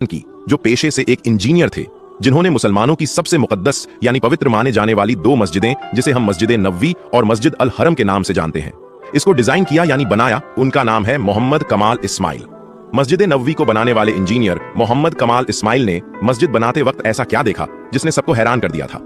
की, जो पेशे से एक इंजीनियर थे, जिन्होंने मुसलमानों की सबसे मुकद्दस यानी पवित्र माने जाने वाली दो मस्जिदें, जिसे हम मस्जिद नबवी और मस्जिद अल हरम के नाम से जानते हैं, इसको डिजाइन किया यानी बनाया, उनका नाम है मोहम्मद कमाल इस्माइल। मस्जिद नबवी को बनाने वाले इंजीनियर मोहम्मद कमाल इस्माइल ने मस्जिद बनाते वक्त ऐसा क्या देखा जिसने सबको हैरान कर दिया था?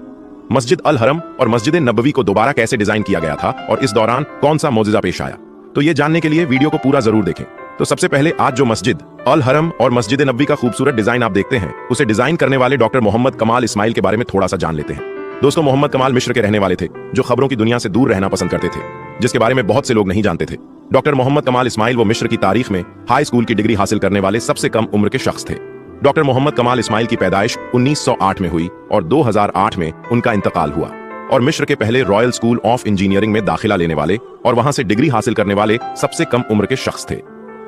मस्जिद अल हरम और मस्जिद नबवी को दोबारा कैसे डिजाइन किया गया था और इस दौरान कौन सा मौजज़ा पेश आया? तो ये जानने के लिए वीडियो को पूरा जरूर देखें। तो सबसे पहले आज जो मस्जिद अल हरम और मस्जिद नबवी का खूबसूरत डिजाइन आप देखते हैं, उसे डिजाइन करने वाले डॉक्टर मोहम्मद कमाल इस्माइल के बारे में थोड़ा सा जान लेते हैं। दोस्तों, मोहम्मद कमाल मिस्र के रहने वाले थे, जो खबरों की दुनिया से दूर रहना पसंद करते थे, जिसके बारे में बहुत से लोग नहीं जानते थे। डॉक्टर मोहम्मद कमाल इस्माइल वो मिस्र की तारीख में हाई स्कूल की डिग्री हासिल करने वाले सबसे कम उम्र के शख्स थे। डॉक्टर मोहम्मद कमाल इस्माइल की पैदाइश 1908 में हुई और 2008 में उनका इंतकाल हुआ, और मिस्र के पहले रॉयल स्कूल ऑफ इंजीनियरिंग में दाखिला लेने वाले और वहां से डिग्री हासिल करने वाले सबसे कम उम्र के शख्स थे।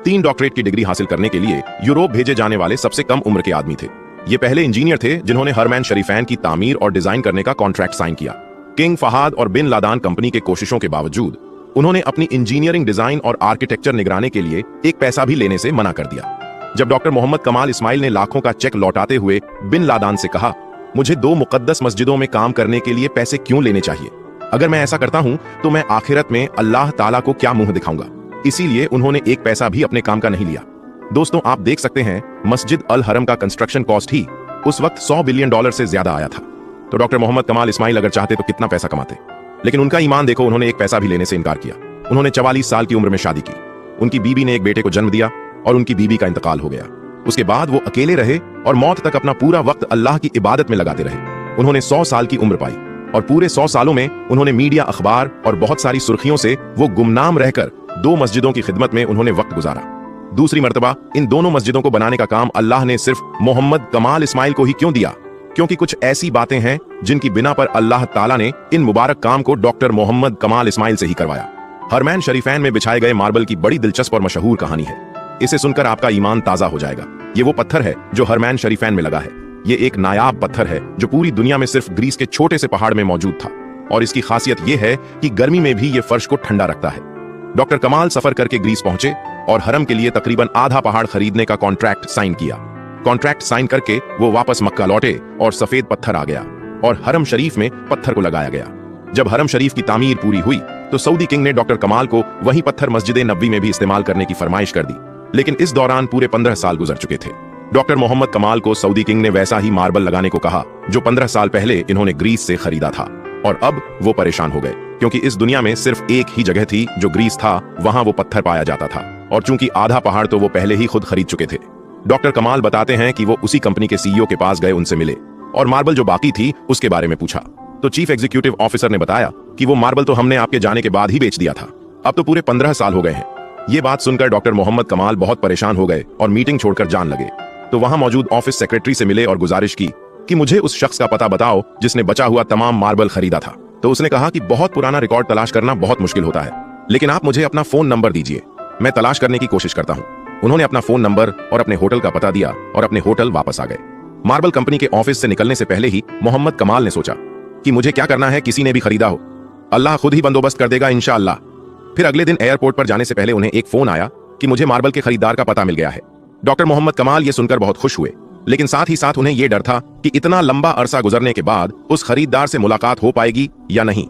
3 डॉक्टरेट की डिग्री हासिल करने के लिए यूरोप भेजे जाने वाले सबसे कम उम्र के आदमी थे। ये पहले इंजीनियर थे जिन्होंने हरमैन शरीफैन की तामीर और डिजाइन करने का कॉन्ट्रैक्ट साइन किया। किंग फहाद और बिन लादान कंपनी के कोशिशों के बावजूद उन्होंने अपनी इंजीनियरिंग डिजाइन और आर्किटेक्चर निगरानी के लिए एक पैसा भी लेने से मना कर दिया। जब डॉक्टर मोहम्मद कमाल इस्माइल ने लाखों का चेक लौटाते हुए बिन लादान से कहा, मुझे 2 मुकद्दस मस्जिदों में काम करने के लिए पैसे क्यों लेने चाहिए? अगर मैं ऐसा करता हूं तो मैं आखिरत में अल्लाह ताला को क्या मुंह दिखाऊंगा? इसीलिए उन्होंने एक पैसा भी अपने काम का नहीं लिया। दोस्तों, आप देख सकते हैं मस्जिद अल हरम का कंस्ट्रक्शन कॉस्ट ही उस वक्त $100 बिलियन से ज्यादा आया था। तो डॉक्टर मोहम्मद कमाल इस्माइल अगर चाहते तो कितना पैसा कमाते, लेकिन उनका ईमान देखो, उन्होंने एक पैसा भी लेने से इनकार किया। उन्होंने 44 साल की उम्र में शादी की, उनकी बीबी ने एक बेटे को जन्म दिया और उनकी बीबी का इंतकाल हो गया। उसके बाद वो अकेले रहे और मौत तक अपना पूरा वक्त अल्लाह की इबादत में लगाते रहे। उन्होंने 100 साल की उम्र पाई और पूरे 100 सालों में उन्होंने मीडिया, अखबार और बहुत सारी सुर्खियों से वो गुमनाम रहकर 2 मस्जिदों की खिदमत में उन्होंने वक्त गुजारा। दूसरी मर्तबा इन दोनों मस्जिदों को बनाने का काम अल्लाह ने सिर्फ मोहम्मद कमाल इस्माइल को ही क्यों दिया? क्योंकि कुछ ऐसी बातें हैं जिनकी बिना पर अल्लाह ताला ने इन मुबारक काम को डॉक्टर मोहम्मद कमाल इस्माइल से ही करवाया। हरमैन शरीफैन में बिछाए गए मार्बल की बड़ी दिलचस्प और मशहूर कहानी है। इसे सुनकर आपका ईमान ताजा हो जाएगा। ये वो पत्थर है जो हरमैन शरीफैन में लगा है। ये एक नायाब पत्थर है जो पूरी दुनिया में सिर्फ ग्रीस के छोटे से पहाड़ में मौजूद था, और इसकी खासियत यह है कि गर्मी में भी ये फर्श को ठंडा रखता है। डॉक्टर कमाल सफर करके ग्रीस पहुंचे और हरम के लिए तकरीबन आधा पहाड़ खरीदने का कॉन्ट्रैक्ट साइन किया। कॉन्ट्रैक्ट साइन करके वो वापस मक्का लौटे और सफेद पत्थर आ गया और हरम शरीफ में पत्थर को लगाया गया। जब हरम शरीफ की तामीर पूरी हुई तो सऊदी किंग ने डॉक्टर कमाल को वही पत्थर मस्जिद नबवी में भी इस्तेमाल करने की फरमाइश कर दी, लेकिन इस दौरान पूरे 15 साल गुजर चुके थे। डॉक्टर मोहम्मद कमाल को सऊदी किंग ने वैसा ही मार्बल लगाने को कहा जो 15 साल पहले इन्होंने ग्रीस से खरीदा था, और अब वो परेशान हो गए क्योंकि इस दुनिया में सिर्फ एक ही जगह थी जो ग्रीस था, वहां वो पत्थर पाया जाता था, और चूंकि आधा पहाड़ तो वो पहले ही खुद खरीद चुके थे। डॉक्टर कमाल बताते हैं कि वो उसी कंपनी के सीईओ के पास गए, उनसे मिले और मार्बल जो बाकी थी उसके बारे में पूछा। तो चीफ एग्जीक्यूटिव ऑफिसर ने बताया कि वो मार्बल तो हमने आपके जाने के बाद ही बेच दिया था, अब तो पूरे 15 साल हो गए हैं। ये बात सुनकर डॉक्टर मोहम्मद कमाल बहुत परेशान हो गए और मीटिंग छोड़कर जान लगे। तो वहां मौजूद ऑफिस सेक्रेटरी से मिले और गुजारिश की कि मुझे उस शख्स का पता बताओ जिसने बचा हुआ तमाम मार्बल खरीदा था। तो उसने कहा कि बहुत पुराना रिकॉर्ड तलाश करना बहुत मुश्किल होता है, लेकिन आप मुझे अपना फोन नंबर दीजिए, मैं तलाश करने की कोशिश करता हूँ। उन्होंने अपना फोन नंबर और अपने होटल का पता दिया और अपने होटल वापस आ गए। मार्बल कंपनी के ऑफिस से निकलने से पहले ही मोहम्मद कमाल ने सोचा कि मुझे क्या करना है, किसी ने भी खरीदा हो, अल्लाह खुद ही बंदोबस्त कर देगा इंशाअल्लाह। फिर अगले दिन एयरपोर्ट पर जाने से पहले उन्हें एक फोन आया कि मुझे मार्बल के खरीदार का पता मिल गया है। डॉक्टर मोहम्मद कमाल ये सुनकर बहुत खुश हुए, लेकिन साथ ही साथ उन्हें यह डर था कि इतना लंबा अरसा गुजरने के बाद उस खरीदार से मुलाकात हो पाएगी या नहीं।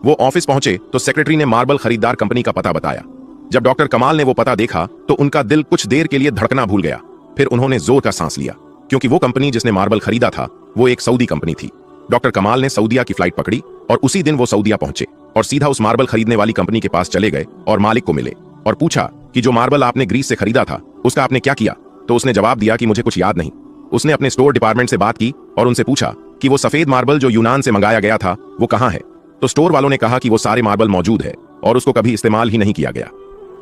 वो ऑफिस पहुंचे तो सेक्रेटरी ने मार्बल खरीदार कंपनी का पता बताया। जब डॉक्टर कमाल ने वो पता देखा तो उनका दिल कुछ देर के लिए धड़कना भूल गया। फिर उन्होंने जोर का सांस लिया, क्योंकि वो कंपनी जिसने मार्बल खरीदा था वो एक सऊदी कंपनी थी। डॉक्टर कमाल ने सऊदिया की फ्लाइट पकड़ी और उसी दिन वो सऊदिया पहुंचे और सीधा उस मार्बल खरीदने वाली कंपनी के पास चले गए और मालिक को मिले और पूछा कि जो मार्बल आपने ग्रीस से खरीदा था उसका आपने क्या किया? तो उसने जवाब दिया कि मुझे कुछ याद नहीं। उसने अपने स्टोर डिपार्टमेंट से बात की और उनसे पूछा कि वो सफेद मार्बल जो यूनान से मंगाया गया था वो कहाँ है? तो स्टोर वालों ने कहा कि वो सारे मार्बल मौजूद है और उसको कभी इस्तेमाल ही नहीं किया गया।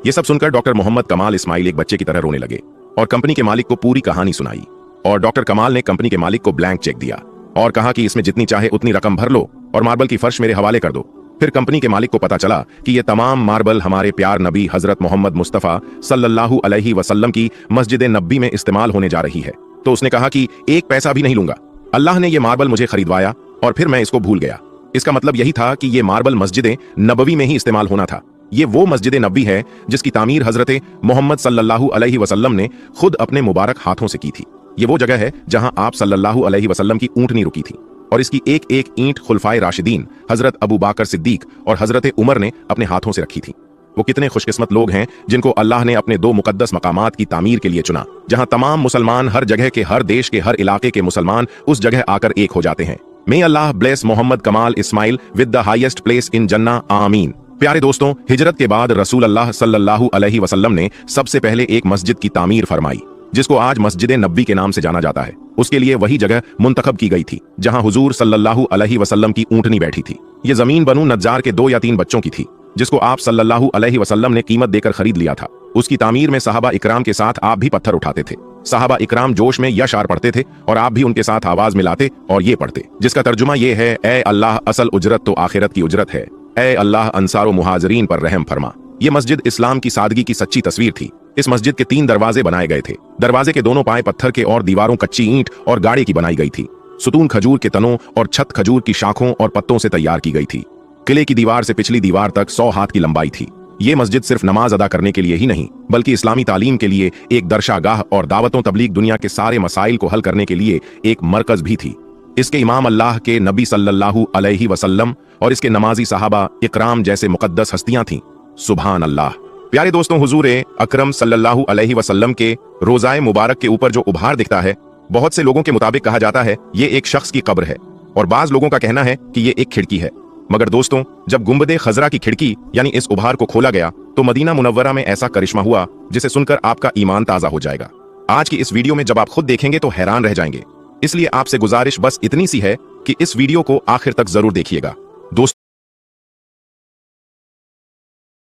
ये सब सुनकर डॉक्टर मोहम्मद कमाल इस्माइल एक बच्चे की तरह रोने लगे और कंपनी के मालिक को पूरी कहानी सुनाई। और डॉक्टर कमाल ने कंपनी के मालिक को ब्लैंक चेक दिया और कहा कि इसमें जितनी चाहे उतनी रकम भर लो और मार्बल की फर्श मेरे हवाले कर दो। फिर कंपनी के मालिक को पता चला कि ये तमाम मार्बल हमारे प्यार नबी हजरत मोहम्मद मुस्तफ़ा सल्लल्लाहु अलैहि वसल्लम की मस्जिद नबवी में इस्तेमाल होने जा रही है। तो उसने कहा कि एक पैसा भी नहीं लूंगा, अल्लाह ने ये मार्बल मुझे खरीदवाया और फिर मैं इसको भूल गया। इसका मतलब यही था कि ये मार्बल मस्जिद नबवी में ही इस्तेमाल होना था। ये वो मस्जिद नबवी है जिसकी तामीर हजरत मोहम्मद सल्लल्लाहु अलैहि वसल्लम ने खुद अपने मुबारक हाथों से की थी। ये वो जगह है जहां आप सल्लल्लाहु अलैहि वसल्लम की ऊंटनी रुकी थी और इसकी एक एक ईंट खुलफाए राशिदीन हजरत अबू बाकर सिद्दीक और हजरत उमर ने अपने हाथों से रखी थी। वो कितने खुशकिस्मत लोग हैं जिनको अल्लाह ने अपने दो मुकद्दस मकामात की तामीर के लिए चुना, जहां तमाम मुसलमान, हर जगह के, हर देश के, हर इलाके के मुसलमान उस जगह आकर एक हो जाते हैं। मे अल्लाह bless Mohammad Kamal Ismail with the highest place in Jannah, आमीन। प्यारे दोस्तों, हिजरत के बाद रसूल अल्लाह सल्लल्लाहु अलैहि वसल्लम ने सबसे पहले एक मस्जिद की तामीर फरमाई, जिसको आज मस्जिद नबी के नाम से जाना जाता है। उसके लिए वही जगह मुंतखब की गई थी जहां हुजूर सल्लल्लाहु अलैहि वसल्लम की ऊंटनी बैठी थी। ये जमीन बनु नज्जार के 2 या 3 बच्चों की थी, जिसको आप सल्लल्लाहु अलैहि वसल्लम ने कीमत देकर खरीद लिया था। उसकी तामीर में सहाबा इकराम के साथ आप भी पत्थर उठाते थे। सहाबा इकराम जोश में यशार पढ़ते थे और आप भी उनके साथ आवाज मिलाते और ये पढ़ते, जिसका तर्जुमा ये है, ए अल्लाह, असल उजरत तो आखिरत की उजरत है, ए अल्लाह, अंसारो मुहाजिरीन पर रहम फरमा। ये मस्जिद इस्लाम की सादगी की सच्ची तस्वीर थी। इस मस्जिद के 3 दरवाजे बनाए गए थे। दरवाजे के दोनों पाए पत्थर के और दीवारों कच्ची ईंट और गाड़े की बनाई गई थी। सुतून खजूर के तनों और छत खजूर की शाखों और पत्तों से तैयार की गई थी। किले की दीवार से पिछली दीवार तक 100 हाथ की लंबाई थी। ये मस्जिद सिर्फ नमाज अदा करने के लिए ही नहीं, बल्कि इस्लामी तालीम के लिए एक दरशागाह और दावतों तबलीग दुनिया के सारे मसाइल को हल करने के लिए एक मरकज भी थी। इसके इमाम अल्लाह के नबी सल्लल्लाहु अलैहि वसल्लम और इसके नमाजी साहबा इकराम जैसे मुकद्दस हस्तियां थीं। सुभान अल्लाह। प्यारे दोस्तों, हुजूर अकरम सल्लल्लाहु अलैहि वसल्लम के रोजाए मुबारक के ऊपर जो उभार दिखता है, बहुत से लोगों के मुताबिक कहा जाता है ये एक शख्स की कब्र है और बाज लोगों का कहना है कि ये एक खिड़की है। मगर दोस्तों, जब गुंबदे खजरा की खिड़की यानी इस उभार को खोला गया तो मदीना मुनव्वरा में ऐसा करिश्मा हुआ जिसे सुनकर आपका ईमान ताजा हो जाएगा। आज की इस वीडियो में जब आप खुद देखेंगे तो हैरान रह जाएंगे। इसलिए आपसे गुजारिश बस इतनी सी है कि इस वीडियो को आखिर तक जरूर देखिएगा। दोस्तों